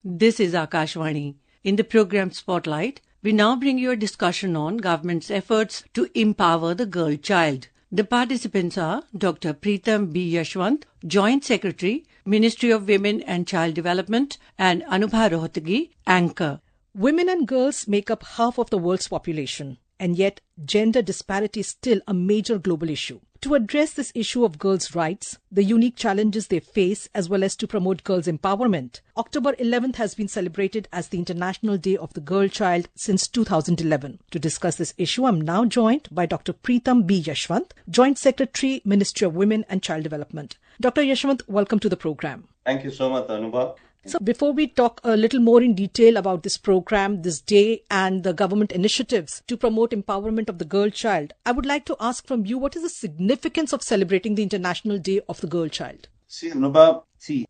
This is Akashvani. In the program Spotlight, we now bring you a discussion on government's efforts to empower the girl child. The participants are Dr. Preetham B. Yashwant, Joint Secretary, Ministry of Women and Child Development, and Anubha Rohatgi, Anchor. Women and girls make up half of the world's population, and yet gender disparity is still a major global issue. To address this issue of girls' rights, the unique challenges they face, as well as to promote girls' empowerment, October 11th has been celebrated as the International Day of the Girl Child since 2011. To discuss this issue, I'm now joined by Dr. Preetham B. Yashwant, Joint Secretary, Ministry of Women and Child Development. Dr. Yashwant, welcome to the program. Thank you so much, Anubha. So before we talk a little more in detail about this program, this day, and the government initiatives to promote empowerment of the girl child, I would like to ask from you, what is the significance of celebrating the International Day of the Girl Child? See, Anubha,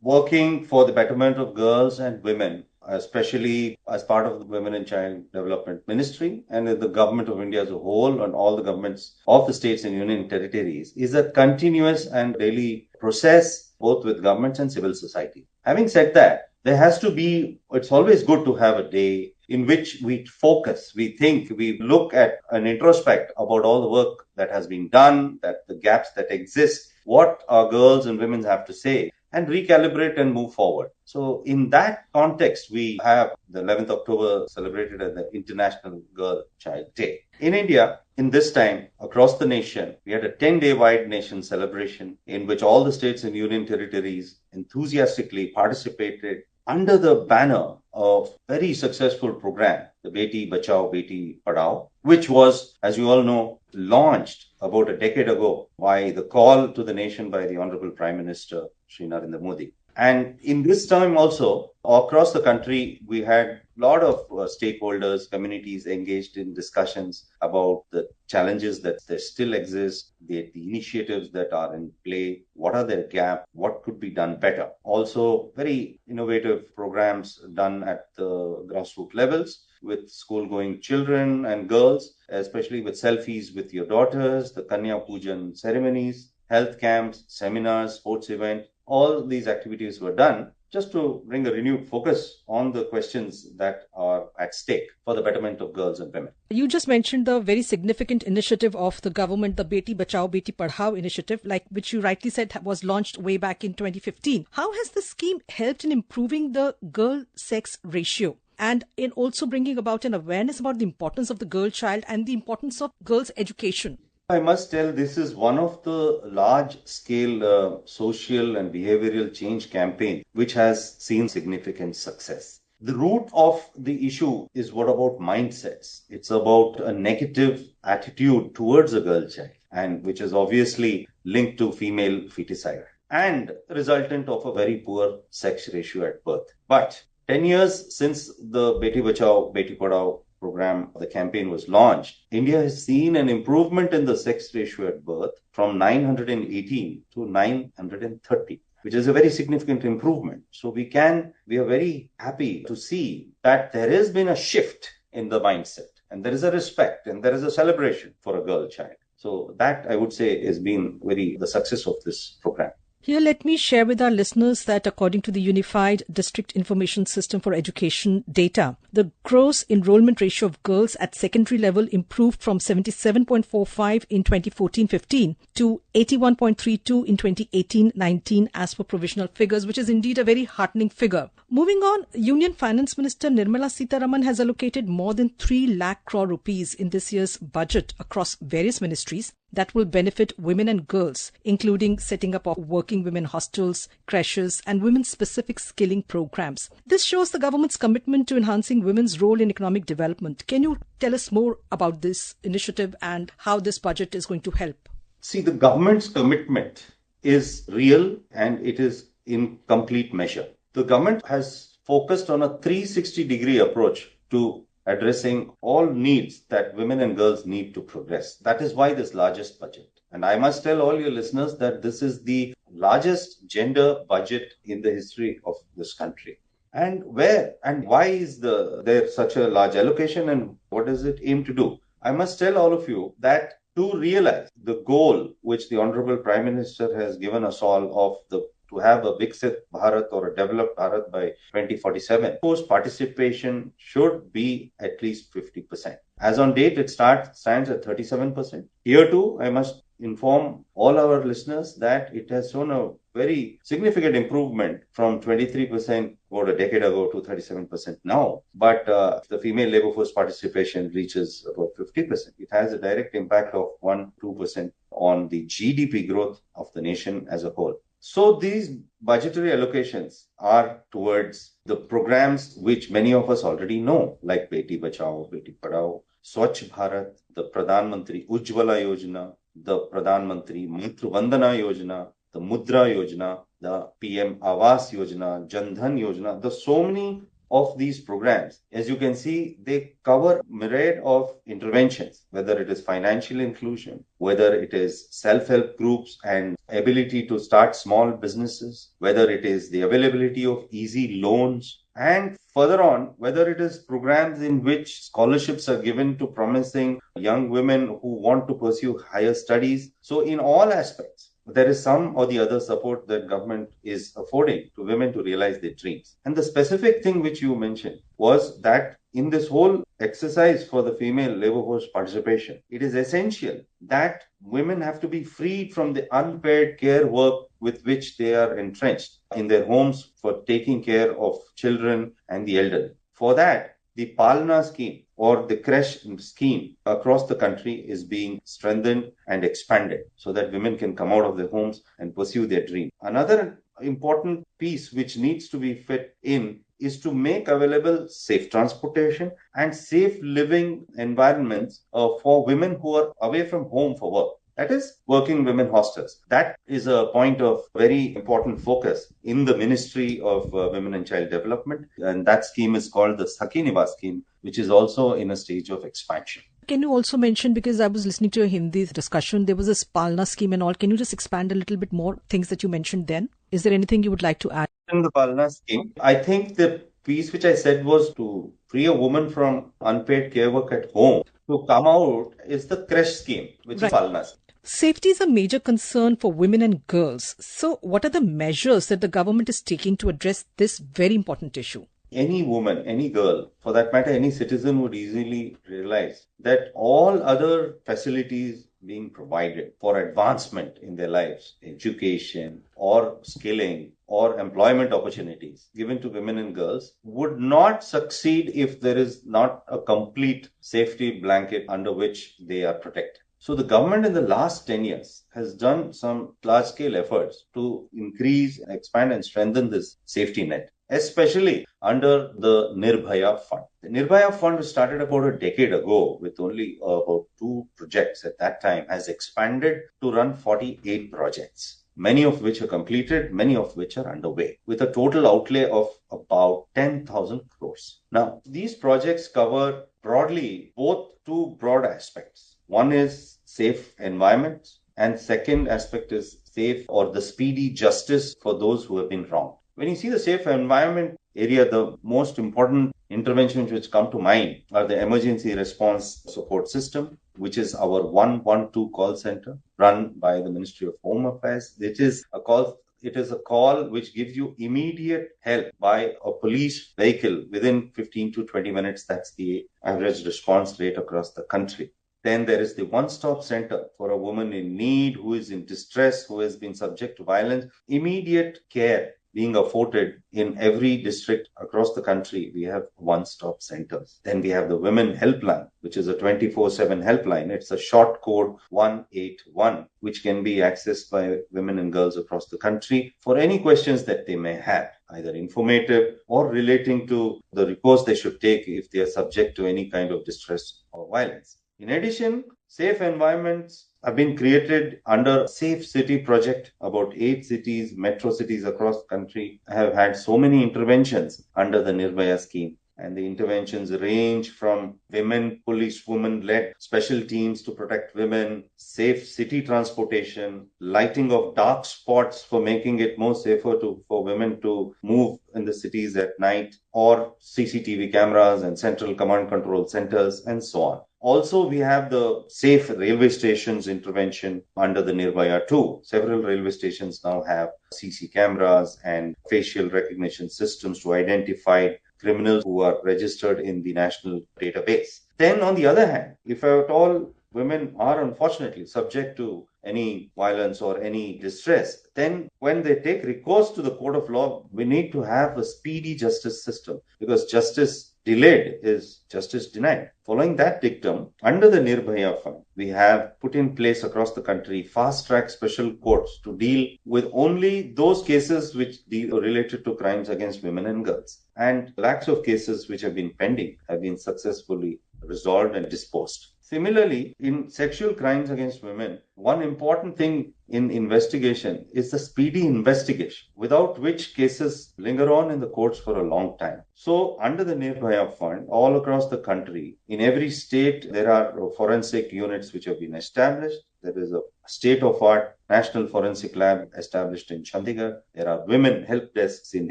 working for the betterment of girls and women, especially as part of the Women and Child Development Ministry and the Government of India as a whole and all the governments of the states and union territories, is a continuous and daily process, both with governments and civil society. Having said that, it's always good to have a day in which we focus, we think, we look at and introspect about all the work that has been done, that the gaps that exist, what our girls and women have to say, and recalibrate and move forward. So in that context, we have the 11th October celebrated as the International Girl Child Day. In India, in this time, across the nation, we had a 10-day wide nation celebration in which all the states and union territories enthusiastically participated under the banner of very successful program, the Beti Bachao, Beti Padhao, which was, as you all know, launched about a decade ago by the call to the nation by the Honorable Prime Minister, Shri Narendra Modi. And in this time also, across the country, we had a lot of stakeholders, communities engaged in discussions about the challenges that there still exist, the initiatives that are in play, what are their gaps, what could be done better. Also, very innovative programs done at the grassroots levels with school-going children and girls, especially with selfies with your daughters, the Kanya Pujan ceremonies, health camps, seminars, sports events. All these activities were done just to bring a renewed focus on the questions that are at stake for the betterment of girls and women. You just mentioned the very significant initiative of the government, the Beti Bachao, Beti Padhao initiative, which you rightly said was launched way back in 2015. How has the scheme helped in improving the girl-sex ratio and in also bringing about an awareness about the importance of the girl child and the importance of girls' education? I must tell, this is one of the large-scale social and behavioral change campaign which has seen significant success. The root of the issue is what about mindsets? It's about a negative attitude towards a girl child, and which is obviously linked to female feticide and resultant of a very poor sex ratio at birth. But 10 years since the Beti Bachao, Beti Padhao program, the campaign was launched, India has seen an improvement in the sex ratio at birth from 918 to 930, which is a very significant improvement. So we are very happy to see that there has been a shift in the mindset, and there is a respect and there is a celebration for a girl child. So that, I would say, has been the success of this program. Here, let me share with our listeners that according to the Unified District Information System for Education data, the gross enrollment ratio of girls at secondary level improved from 77.45 in 2014-15 to 81.32 in 2018-19 as per provisional figures, which is indeed a very heartening figure. Moving on, Union Finance Minister Nirmala Sitharaman has allocated more than 3 lakh crore rupees in this year's budget across various ministries that will benefit women and girls, including setting up of working women hostels, creches, and women-specific skilling programs. This shows the government's commitment to enhancing women's role in economic development. Can you tell us more about this initiative and how this budget is going to help? See, the government's commitment is real and it is in complete measure. The government has focused on a 360-degree approach to addressing all needs that women and girls need to progress. That is why this largest budget. And I must tell all your listeners that this is the largest gender budget in the history of this country. And why is there such a large allocation and what does it aim to do? I must tell all of you that to realize the goal which the Honorable Prime Minister has given us all of the to have a Viksit Bharat or a developed Bharat by 2047, force participation should be at least 50%. As on date, it stands at 37%. Here too, I must inform all our listeners that it has shown a very significant improvement from 23% about a decade ago to 37% now. But the female labor force participation reaches about 50%. It has a direct impact of 1-2% on the GDP growth of the nation as a whole. So these budgetary allocations are towards the programs which many of us already know, like Beti Bachao, Beti Padhao, Swachh Bharat, the Pradhan Mantri Ujjwala Yojana, the Pradhan Mantri Matru Vandana Yojana, the Mudra Yojana, the PM Awas Yojana, Jan Dhan Yojana. The so many of these programs, as you can see, they cover myriad of interventions, whether it is financial inclusion, whether it is self-help groups and ability to start small businesses, whether it is the availability of easy loans, and further on, whether it is programs in which scholarships are given to promising young women who want to pursue higher studies. So in all aspects, there is some or the other support that government is affording to women to realize their dreams. And the specific thing which you mentioned was that in this whole exercise for the female labor force participation, it is essential that women have to be freed from the unpaid care work with which they are entrenched in their homes for taking care of children and the elderly. For that, the Palna scheme or the creche scheme across the country is being strengthened and expanded so that women can come out of their homes and pursue their dream. Another important piece which needs to be fit in is to make available safe transportation and safe living environments for women who are away from home for work. That is working women hostels. That is a point of very important focus in the Ministry of Women and Child Development. And that scheme is called the Sakhi Nivas scheme, which is also in a stage of expansion. Can you also mention, because I was listening to a Hindi discussion, there was a Palna scheme and all. Can you just expand a little bit more things that you mentioned then? Is there anything you would like to add? In the Palna scheme, I think the piece which I said was to free a woman from unpaid care work at home to come out is the creche scheme, which is Palna scheme. Safety is a major concern for women and girls. So what are the measures that the government is taking to address this very important issue? Any woman, any girl, for that matter, any citizen would easily realize that all other facilities being provided for advancement in their lives, education or skilling or employment opportunities given to women and girls would not succeed if there is not a complete safety blanket under which they are protected. So the government in the last 10 years has done some large-scale efforts to increase, expand and strengthen this safety net, especially under the Nirbhaya Fund. The Nirbhaya Fund was started about a decade ago with only about 2 projects at that time, has expanded to run 48 projects, many of which are completed, many of which are underway, with a total outlay of about 10,000 crores. Now, these projects cover broadly both 2 broad aspects. One is safe environments, and second aspect is safe or the speedy justice for those who have been wronged. When you see the safe environment area, the most important interventions which come to mind are the emergency response support system, which is our 112 call center run by the Ministry of Home Affairs. It is a call which gives you immediate help by a police vehicle within 15 to 20 minutes. That's the average response rate across the country. Then there is the one-stop center for a woman in need, who is in distress, who has been subject to violence. Immediate care being afforded in every district across the country. We have one-stop centers. Then we have the Women Helpline, which is a 24/7 helpline. It's a short code 181, which can be accessed by women and girls across the country for any questions that they may have, either informative or relating to the recourse they should take if they are subject to any kind of distress or violence. In addition, safe environments have been created under Safe City project. About 8 cities, metro cities across the country have had so many interventions under the Nirbhaya scheme. And the interventions range from policewoman-led special teams to protect women, safe city transportation, lighting of dark spots for making it more safer for women to move in the cities at night, or CCTV cameras and central command control centers, and so on. Also, we have the safe railway stations intervention under the Nirbhaya 2. Several railway stations now have CC cameras and facial recognition systems to identify criminals who are registered in the national database. Then, on the other hand, if at all women are unfortunately subject to any violence or any distress, then when they take recourse to the court of law, we need to have a speedy justice system, because justice delayed is justice denied. Following that dictum, under the Nirbhaya Fund, we have put in place across the country fast-track special courts to deal with only those cases which deal related to crimes against women and girls. And lakhs of cases which have been pending have been successfully resolved and disposed. Similarly, in sexual crimes against women, one important thing in investigation is the speedy investigation, without which cases linger on in the courts for a long time. So, under the Nirbhaya Fund, all across the country, in every state, there are forensic units which have been established. There is a state-of-art National Forensic Lab established in Chandigarh. There are women help desks in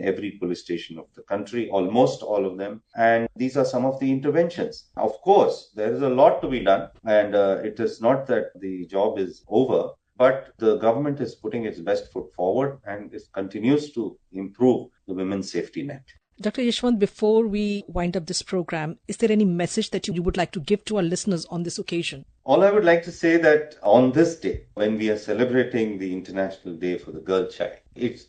every police station of the country, almost all of them. And these are some of the interventions. Of course, there is a lot to be done, and it is not that the job is over, but the government is putting its best foot forward and it continues to improve the women's safety net. Dr. Yashwant, before we wind up this program, is there any message that you would like to give to our listeners on this occasion? All I would like to say that on this day, when we are celebrating the International Day for the Girl Child,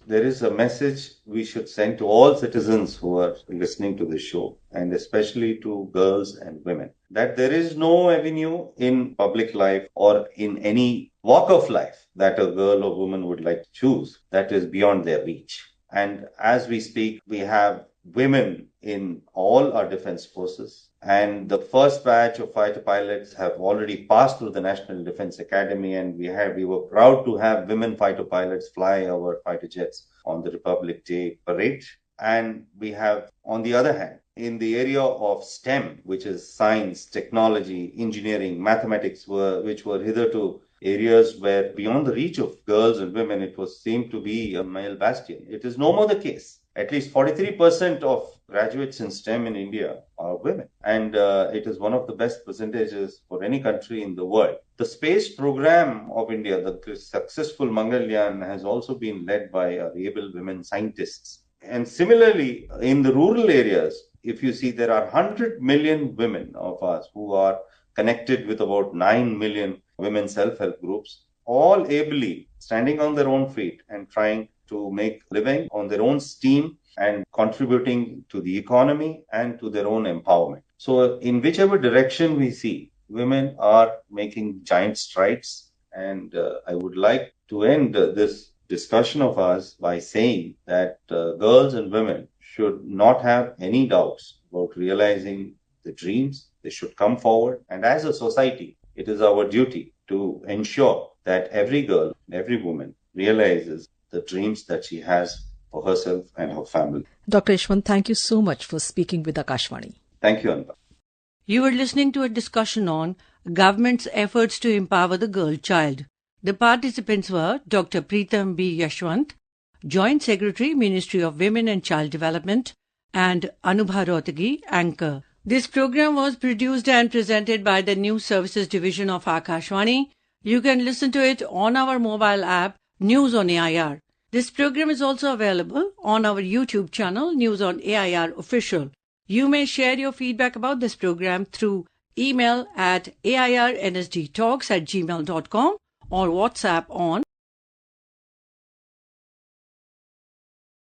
there is a message we should send to all citizens who are listening to this show, and especially to girls and women, that there is no avenue in public life or in any walk of life that a girl or woman would like to choose that is beyond their reach. And as we speak, we have women in all our defense forces. And the first batch of fighter pilots have already passed through the National Defense Academy, and we were proud to have women fighter pilots fly our fighter jets on the Republic Day parade. And we have, on the other hand, in the area of STEM, which is science, technology, engineering, mathematics, which were hitherto areas where beyond the reach of girls and women, it was seemed to be a male bastion. It is no more the case. At least 43% of graduates in STEM in India are women. And it is one of the best percentages for any country in the world. The space program of India, the successful Mangalyaan, has also been led by able women scientists. And similarly, in the rural areas, if you see, there are 100 million women of us who are connected with about 9 million women self-help groups, all ably standing on their own feet and trying to make a living on their own steam and contributing to the economy and to their own empowerment. So in whichever direction we see, women are making giant strides. And I would like to end this discussion of ours by saying that girls and women should not have any doubts about realizing the dreams. They should come forward. And as a society, it is our duty to ensure that every girl, every woman realizes the dreams that she has for herself and her family. Dr. Yashwant, thank you so much for speaking with Akashvani. Thank you, Anpa. You were listening to a discussion on government's efforts to empower the girl child. The participants were Dr. Preetham B. Yashwant, Joint Secretary, Ministry of Women and Child Development, and Anubha Rohtagi, anchor. This program was produced and presented by the News Services Division of Akashvani. You can listen to it on our mobile app, News on AIR. This program is also available on our YouTube channel, News on AIR Official. You may share your feedback about this program through email at airnsdtalks@gmail.com or WhatsApp on